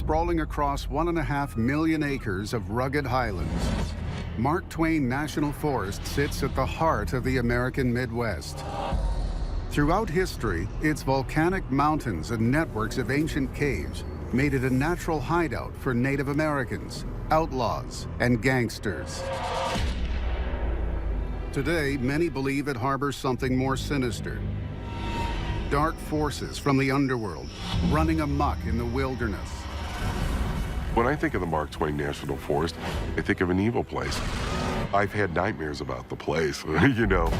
sprawling across 1.5 million acres of rugged highlands, Mark Twain National Forest sits at the heart of the American Midwest. Throughout history, its volcanic mountains and networks of ancient caves made it a natural hideout for Native Americans, outlaws, and gangsters. Today, many believe it harbors something more sinister. Dark forces from the underworld running amok in the wilderness. When I think of the Mark Twain National Forest, I think of an evil place. I've had nightmares about the place, you know.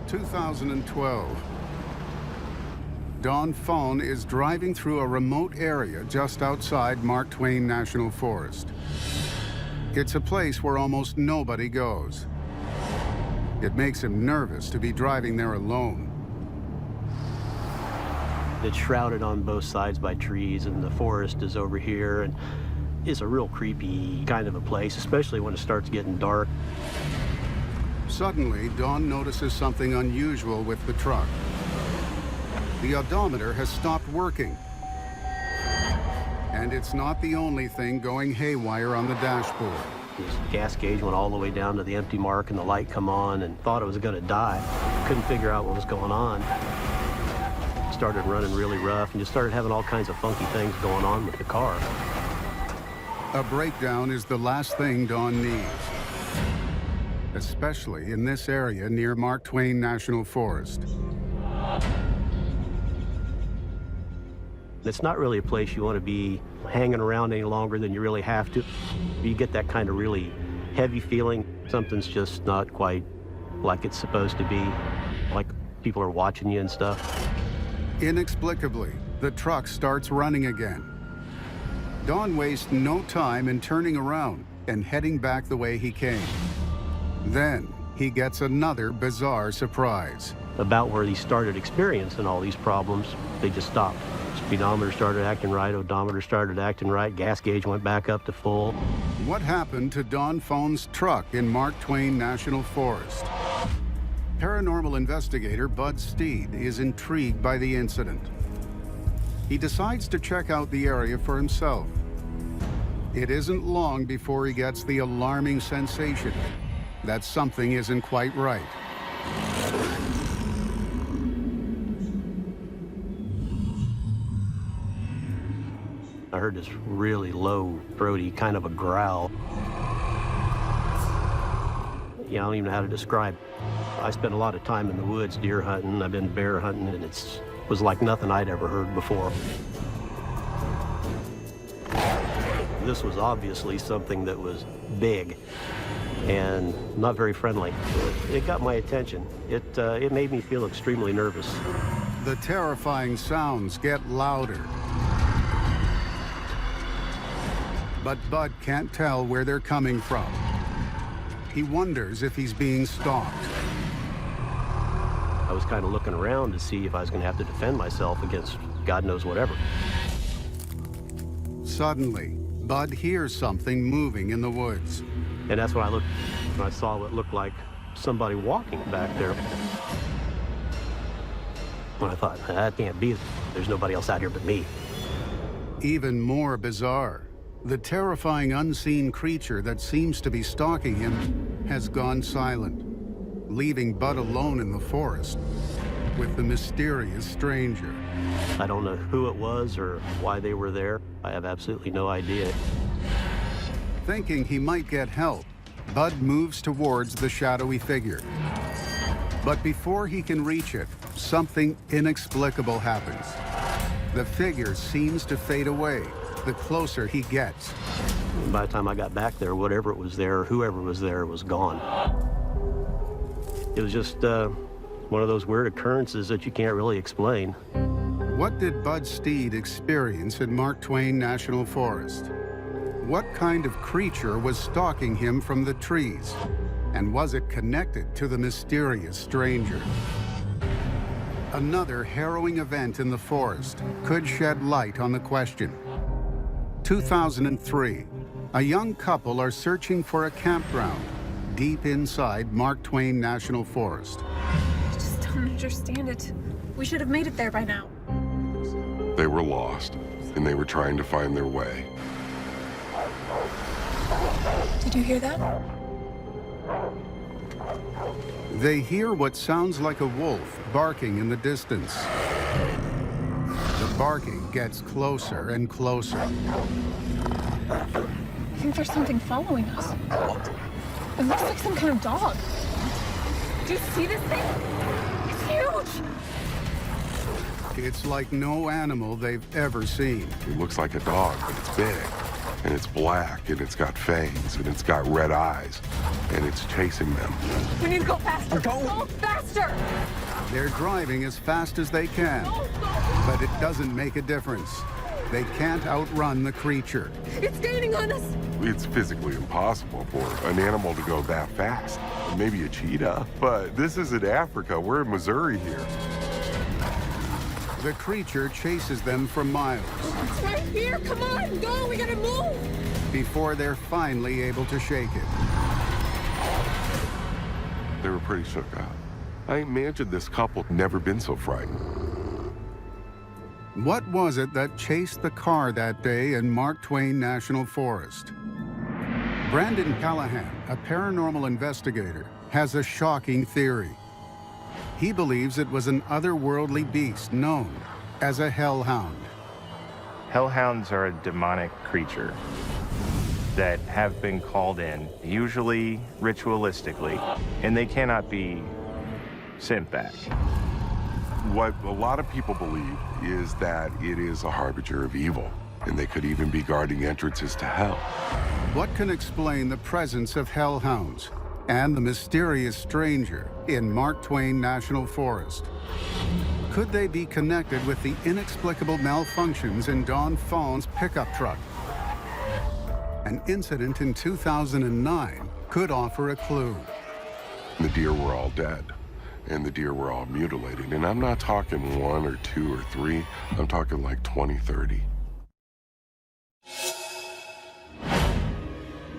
2012. Don Fon is driving through a remote area just outside Mark Twain National Forest. It's a place where almost nobody goes. It makes him nervous to be driving there alone. It's shrouded on both sides by trees, and the forest is over here, and it's a real creepy kind of a place, especially when it starts getting dark. Suddenly, Don notices something unusual with the truck. The odometer has stopped working. And it's not the only thing going haywire on the dashboard. This gas gauge went all the way down to the empty mark, and the light come on, and thought it was going to die. Couldn't figure out what was going on. Started running really rough and just started having all kinds of funky things going on with the car. A breakdown is the last thing Don needs, especially in this area near Mark Twain National Forest. It's not really a place you want to be hanging around any longer than you really have to. You get that kind of really heavy feeling. Something's just not quite like it's supposed to be, like people are watching you and stuff. Inexplicably, the truck starts running again. Don wastes no time in turning around and heading back the way he came. Then he gets another bizarre surprise. About where he started experiencing all these problems, they just stopped. Speedometer started acting right, odometer started acting right, gas gauge went back up to full. What happened to Don Fon's truck in Mark Twain National Forest? Paranormal investigator Bud Steed is intrigued by the incident. He decides to check out the area for himself. It isn't long before he gets the alarming sensation that something isn't quite right. I heard this really low, throaty kind of a growl. Yeah, I don't even know how to describe it. I spent a lot of time in the woods deer hunting. I've been bear hunting, and it was like nothing I'd ever heard before. This was obviously something that was big and not very friendly. It got my attention. It made me feel extremely nervous. The terrifying sounds get louder. But Bud can't tell where they're coming from. He wonders if he's being stalked. I was kind of looking around to see if I was going to have to defend myself against God knows whatever. Suddenly, Bud hears something moving in the woods. And that's when I looked, and I saw what looked like somebody walking back there. And I thought, that can't be. There's nobody else out here but me. Even more bizarre, the terrifying unseen creature that seems to be stalking him has gone silent, leaving Bud alone in the forest with the mysterious stranger. I don't know who it was or why they were there. I have absolutely no idea. Thinking he might get help, Bud moves towards the shadowy figure. But before he can reach it, something inexplicable happens. The figure seems to fade away the closer he gets. By the time I got back there, whatever it was there, whoever was there, was gone. It was just one of those weird occurrences that you can't really explain. What did Bud Steed experience in Mark Twain National Forest? What kind of creature was stalking him from the trees? And was it connected to the mysterious stranger? Another harrowing event in the forest could shed light on the question. 2003, a young couple are searching for a campground deep inside Mark Twain National Forest. I just don't understand it. We should have made it there by now. They were lost, and they were trying to find their way. Did you hear that? They hear what sounds like a wolf barking in the distance. The barking gets closer and closer. I think there's something following us. It looks like some kind of dog. Do you see this thing? It's huge! It's like no animal they've ever seen. It looks like a dog, but it's big, and it's black, and it's got fangs, and it's got red eyes, and it's chasing them. We need to go faster! Go faster! They're driving as fast as they can, but it doesn't make a difference. They can't outrun the creature. It's gaining on us! It's physically impossible for an animal to go that fast. Maybe a cheetah, but this isn't Africa. We're in Missouri here. The creature chases them for miles It's right here! Come on! Go! We gotta move! before they're finally able to shake it. They were pretty shook up. I imagined this couple never been so frightened. What was it that chased the car that day in Mark Twain National Forest? Brandon Callahan, a paranormal investigator, has a shocking theory. He believes it was an otherworldly beast known as a hellhound. Hellhounds are a demonic creature that have been called in, usually ritualistically, and they cannot be sent back. What a lot of people believe is that it is a harbinger of evil, and they could even be guarding entrances to hell. What can explain the presence of hellhounds and the mysterious stranger in Mark Twain National Forest? Could they be connected with the inexplicable malfunctions in Don Fawn's pickup truck? An incident in 2009 could offer a clue. The deer were all dead, and the deer were all mutilated. And I'm not talking 1 or 2 or 3, I'm talking like 20, 30.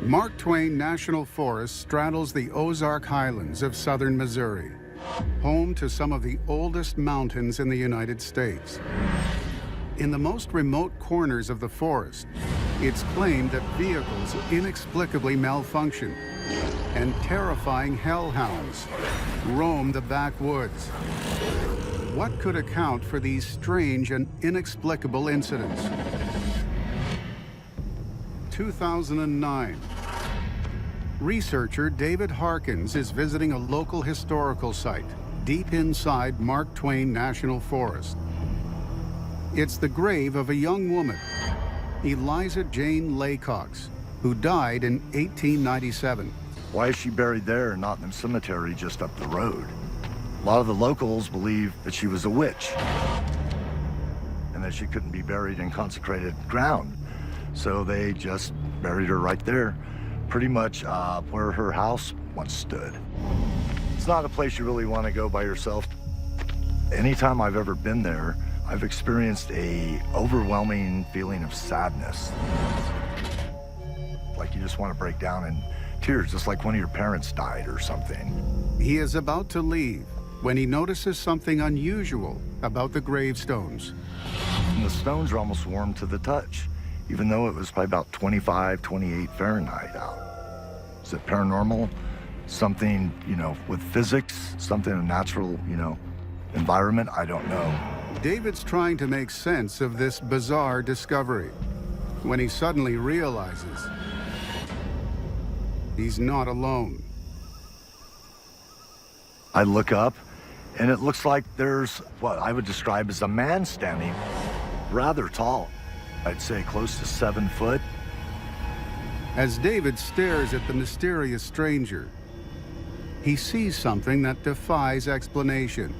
Mark Twain National Forest straddles the Ozark Highlands of southern Missouri, home to some of the oldest mountains in the United States. In the most remote corners of the forest, it's claimed that vehicles inexplicably malfunction and terrifying hellhounds roam the backwoods. What could account for these strange and inexplicable incidents? 2009. Researcher David Harkins is visiting a local historical site deep inside Mark Twain National Forest. It's the grave of a young woman, Eliza Jane Laycox, who died in 1897. Why is she buried there and not in the cemetery just up the road? A lot of the locals believe that she was a witch and that she couldn't be buried in consecrated ground. So they just buried her right there, pretty much where her house once stood. It's not a place you really want to go by yourself. Anytime I've ever been there, I've experienced a overwhelming feeling of sadness. Like you just want to break down in tears, just like one of your parents died or something. He is about to leave when he notices something unusual about the gravestones. And the stones are almost warm to the touch, even though it was probably about 25, 28 Fahrenheit out. Is it paranormal? Something, with physics? Something in a natural, environment? I don't know. David's trying to make sense of this bizarre discovery when he suddenly realizes he's not alone. I look up, and it looks like there's what I would describe as a man standing, rather tall. I'd say close to 7 foot. As David stares at the mysterious stranger, he sees something that defies explanation.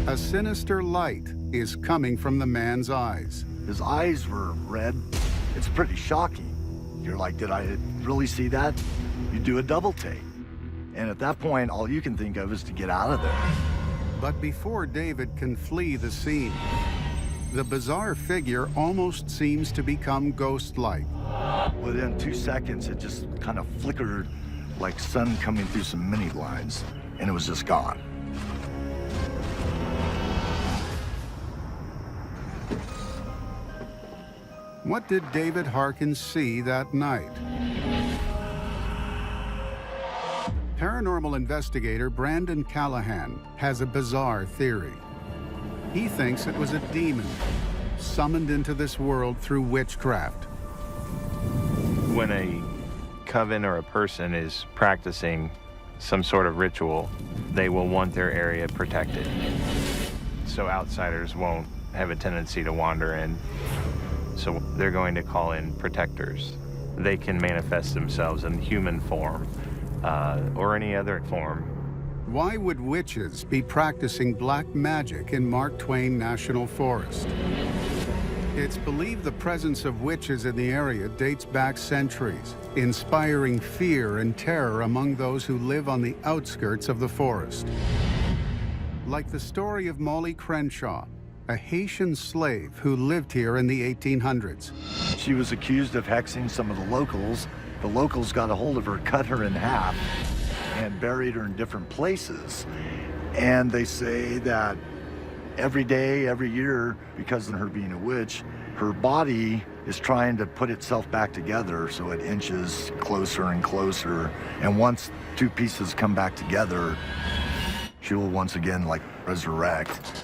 A sinister light is coming from the man's eyes. His eyes were red. It's pretty shocking. You're like, did I really see that? You do a double take. And at that point, all you can think of is to get out of there. But before David can flee the scene, the bizarre figure almost seems to become ghost-like. Within 2 seconds, it just kind of flickered like sun coming through some mini blinds, and it was just gone. What did David Harkins see that night? Paranormal investigator Brandon Callahan has a bizarre theory. He thinks it was a demon summoned into this world through witchcraft. When a coven or a person is practicing some sort of ritual, they will want their area protected, so outsiders won't have a tendency to wander in. So they're going to call in protectors. They can manifest themselves in human form or any other form. Why would witches be practicing black magic in Mark Twain National Forest? It's believed the presence of witches in the area dates back centuries, inspiring fear and terror among those who live on the outskirts of the forest. Like the story of Molly Crenshaw, a Haitian slave who lived here in the 1800s. She was accused of hexing some of the locals. The locals got a hold of her, cut her in half, and buried her in different places. And they say that every day, every year, because of her being a witch, her body is trying to put itself back together, so it inches closer and closer. And once two pieces come back together, she will once again, like, resurrect.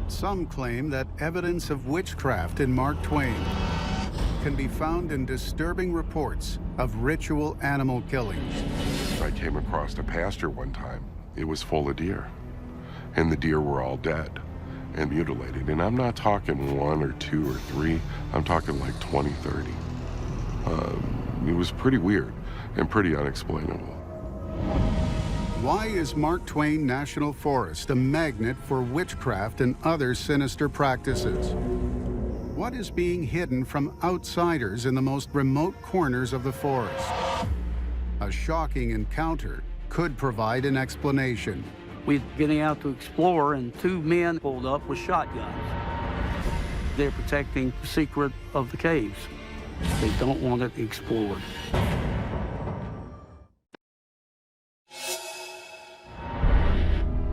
Some claim that evidence of witchcraft in Mark Twain can be found in disturbing reports of ritual animal killings. I came across a pasture one time. It was full of deer, and the deer were all dead and mutilated. And I'm not talking one or two or three, I'm talking like 20, 30. It was pretty weird and pretty unexplainable. Why is Mark Twain National Forest a magnet for witchcraft and other sinister practices? What is being hidden from outsiders in the most remote corners of the forest? A shocking encounter could provide an explanation. We're getting out to explore, and two men pulled up with shotguns. They're protecting the secret of the caves. They don't want it explored.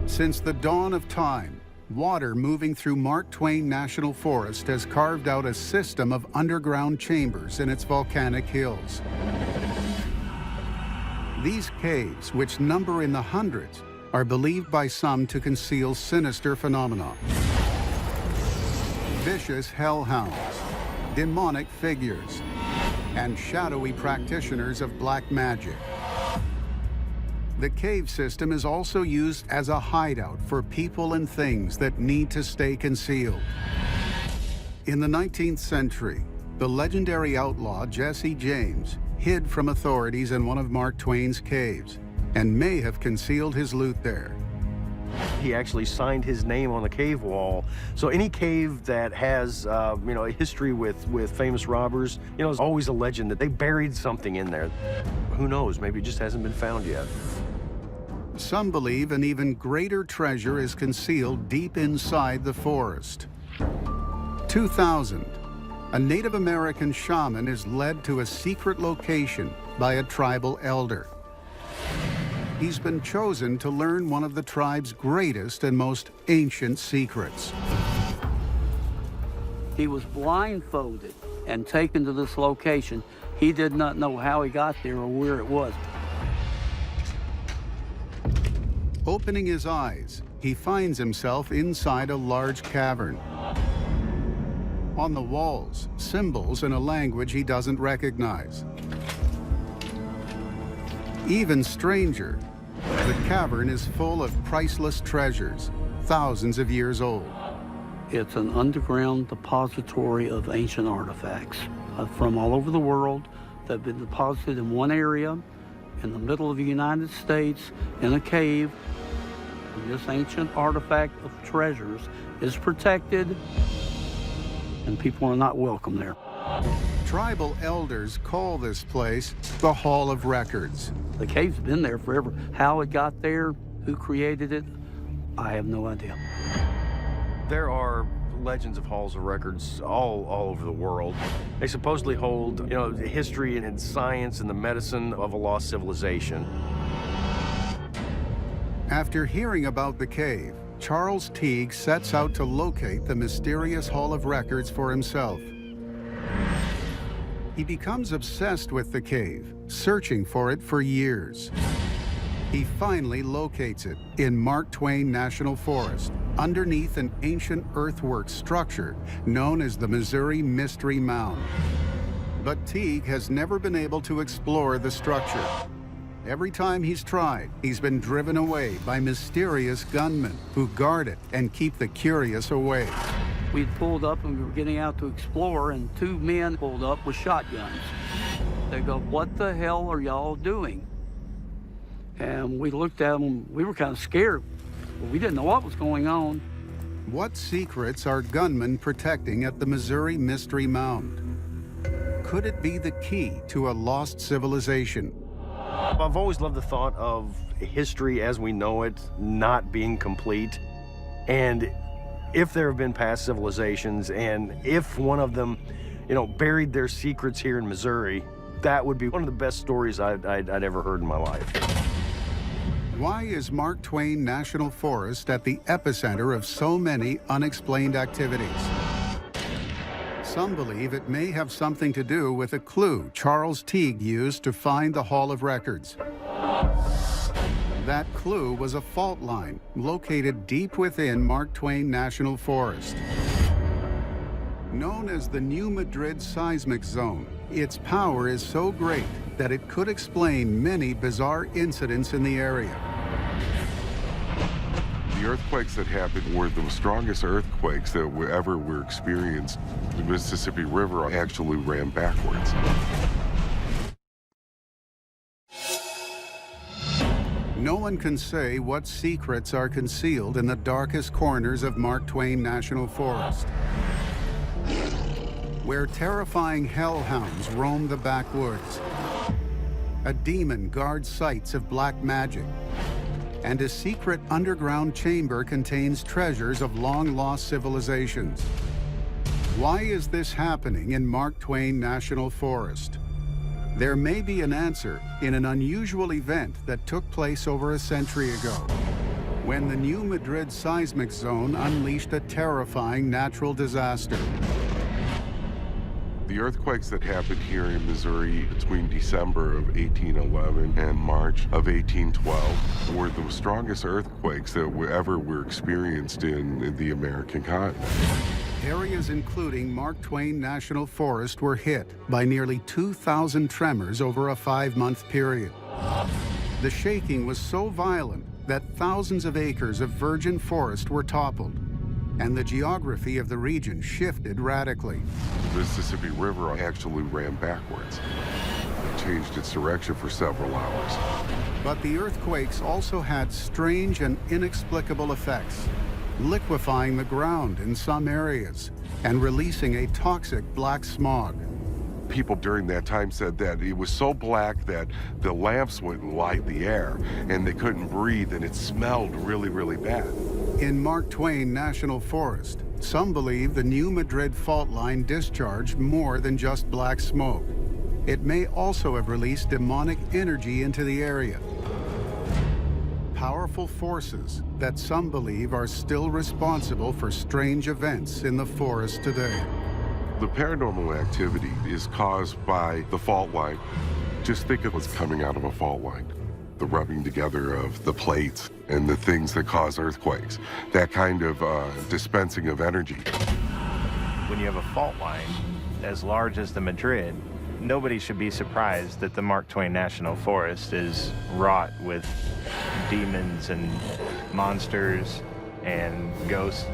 Since the dawn of time, water moving through Mark Twain National Forest has carved out a system of underground chambers in its volcanic hills. These caves, which number in the hundreds, are believed by some to conceal sinister phenomena. Vicious hellhounds, demonic figures, and shadowy practitioners of black magic. The cave system is also used as a hideout for people and things that need to stay concealed. In the 19th century, the legendary outlaw Jesse James hid from authorities in one of Mark Twain's caves and may have concealed his loot there. He actually signed his name on the cave wall. So any cave that has, a history with famous robbers, there's always a legend that they buried something in there. Who knows? Maybe it just hasn't been found yet. Some believe an even greater treasure is concealed deep inside the forest. 2000, a Native American shaman is led to a secret location by a tribal elder. He's been chosen to learn one of the tribe's greatest and most ancient secrets. He was blindfolded and taken to this location. He did not know how he got there or where it was. Opening his eyes, he finds himself inside a large cavern. On the walls, symbols in a language he doesn't recognize. Even stranger, the cavern is full of priceless treasures, thousands of years old. It's an underground depository of ancient artifacts from all over the world that have been deposited in one area in the middle of the United States in a cave. And this ancient artifact of treasures is protected, and people are not welcome there. Tribal elders call this place the Hall of Records. The cave's been there forever. How it got there, who created it, I have no idea. There are legends of halls of records all over the world. They supposedly hold, the history and science and the medicine of a lost civilization. After hearing about the cave, Charles Teague sets out to locate the mysterious Hall of Records for himself. He becomes obsessed with the cave, searching for it for years. He finally locates it in Mark Twain National Forest, underneath an ancient earthwork structure known as the Missouri Mystery Mound. But Teague has never been able to explore the structure. Every time he's tried, he's been driven away by mysterious gunmen who guard it and keep the curious away. We'd pulled up and we were getting out to explore, and two men pulled up with shotguns. They go, "What the hell are y'all doing?" And we looked at them, we were kind of scared. We didn't know what was going on. What secrets are gunmen protecting at the Missouri Mystery Mound? Could it be the key to a lost civilization? I've always loved the thought of history as we know it not being complete. And if there have been past civilizations, and if one of them, buried their secrets here in Missouri, that would be one of the best stories I'd ever heard in my life. Why is Mark Twain National Forest at the epicenter of so many unexplained activities? Some believe it may have something to do with a clue Charles Teague used to find the Hall of Records. That clue was a fault line located deep within Mark Twain National Forest. Known as the New Madrid Seismic Zone, its power is so great that it could explain many bizarre incidents in the area. The earthquakes that happened were the strongest earthquakes that ever were experienced. The Mississippi River actually ran backwards. No one can say what secrets are concealed in the darkest corners of Mark Twain National Forest, where terrifying hellhounds roam the backwoods. A demon guards sites of black magic, and a secret underground chamber contains treasures of long-lost civilizations. Why is this happening in Mark Twain National Forest? There may be an answer in an unusual event that took place over a century ago, when the New Madrid Seismic Zone unleashed a terrifying natural disaster. The earthquakes that happened here in Missouri between December of 1811 and March of 1812 were the strongest earthquakes that ever were experienced in the American continent. Areas including Mark Twain National Forest were hit by nearly 2,000 tremors over a 5-month period. The shaking was so violent that thousands of acres of virgin forest were toppled, and the geography of the region shifted radically. The Mississippi River actually ran backwards. It changed its direction for several hours. But the earthquakes also had strange and inexplicable effects, liquefying the ground in some areas and releasing a toxic black smog. People during that time said that it was so black that the lamps wouldn't light the air and they couldn't breathe, and it smelled really, really bad. In Mark Twain National Forest, some believe the New Madrid fault line discharged more than just black smoke. It may also have released demonic energy into the area. Powerful forces that some believe are still responsible for strange events in the forest today. The paranormal activity is caused by the fault line. Just think of what's coming out of a fault line. The rubbing together of the plates and the things that cause earthquakes. That kind of dispensing of energy. When you have a fault line as large as the Madrid, nobody should be surprised that the Mark Twain National Forest is wrought with demons and monsters and ghosts,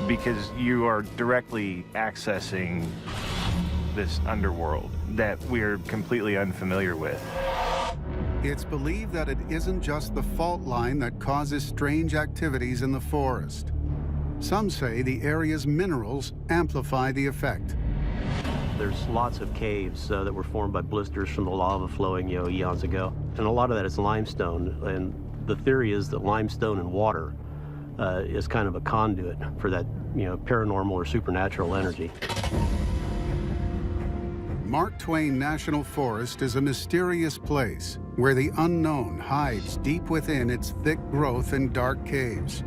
because you are directly accessing this underworld that we're completely unfamiliar with. It's believed that it isn't just the fault line that causes strange activities in the forest. Some say the area's minerals amplify the effect. There's lots of caves that were formed by blisters from the lava flowing, eons ago. And a lot of that is limestone. And the theory is that limestone and water is kind of a conduit for that, paranormal or supernatural energy. Mark Twain National Forest is a mysterious place where the unknown hides deep within its thick growth in dark caves.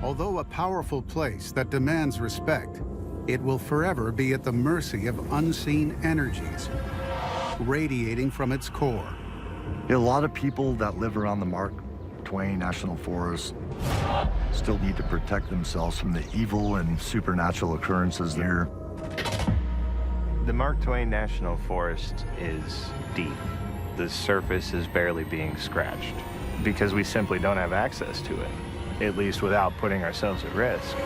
Although a powerful place that demands respect, it will forever be at the mercy of unseen energies radiating from its core. A lot of people that live around the Mark Twain National Forest still need to protect themselves from the evil and supernatural occurrences there. The Mark Twain National Forest is deep. The surface is barely being scratched because we simply don't have access to it, at least without putting ourselves at risk.